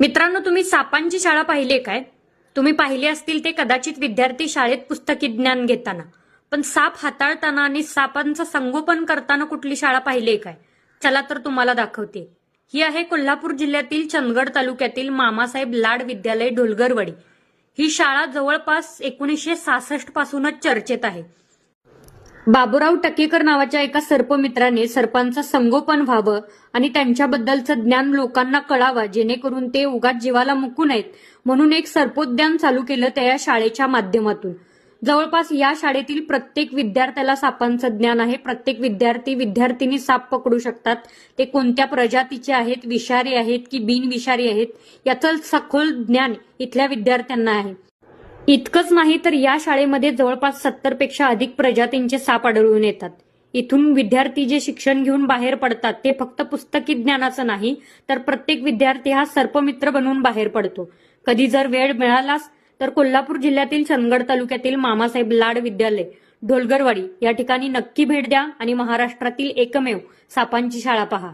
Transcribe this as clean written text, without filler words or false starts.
मित्रांनो, तुम्ही सापांची शाळा पाहिली काय? तुम्ही पाहिले असतील ते कदाचित विद्यार्थी शाळेत पुस्तकी ज्ञान घेताना, पण साप हाताळताना आणि सापांचं संगोपन करताना कुठली शाळा पाहिली काय? चला तर तुम्हाला दाखवते. ही आहे कोल्हापूर जिल्ह्यातील चंदगड तालुक्यातील मामासाहेब लाड विद्यालय ढोलगरवाडी. ही शाळा जवळपास 1966 पासूनच चर्चेत आहे. बाबूराव टकेकर नावाच्या एका सर्पमित्राने सर्पांचं संगोपन व्हावं आणि त्यांच्याबद्दलचं ज्ञान लोकांना कळावं, जेणेकरून ते उगाच जीवाला मुकू नयेत म्हणून एक सर्पोद्यान चालू केलं त्या शाळेच्या माध्यमातून. जवळपास या शाळेतील प्रत्येक विद्यार्थ्याला सापांचं ज्ञान आहे. प्रत्येक विद्यार्थिनी साप पकडू शकतात. ते कोणत्या प्रजातीचे आहेत, विषारी आहेत की बिनविषारी आहेत, याचं सखोल ज्ञान इथल्या विद्यार्थ्यांना आहे. इतकंच नाही तर या शाळेमध्ये जवळपास 70 पेक्षा अधिक प्रजातींचे साप आढळून येतात. इथून विद्यार्थी जे शिक्षण घेऊन बाहेर पडतात ते फक्त पुस्तकी ज्ञानाचं नाही, तर प्रत्येक विद्यार्थी हा सर्पमित्र बनून बाहेर पडतो. कधी जर वेळ मिळालाच तर कोल्हापूर जिल्ह्यातील चंदगड तालुक्यातील मामासाहेब लाड विद्यालय ढोलगरवाडी या ठिकाणी नक्की भेट द्या आणि महाराष्ट्रातील एकमेव सापांची शाळा पहा.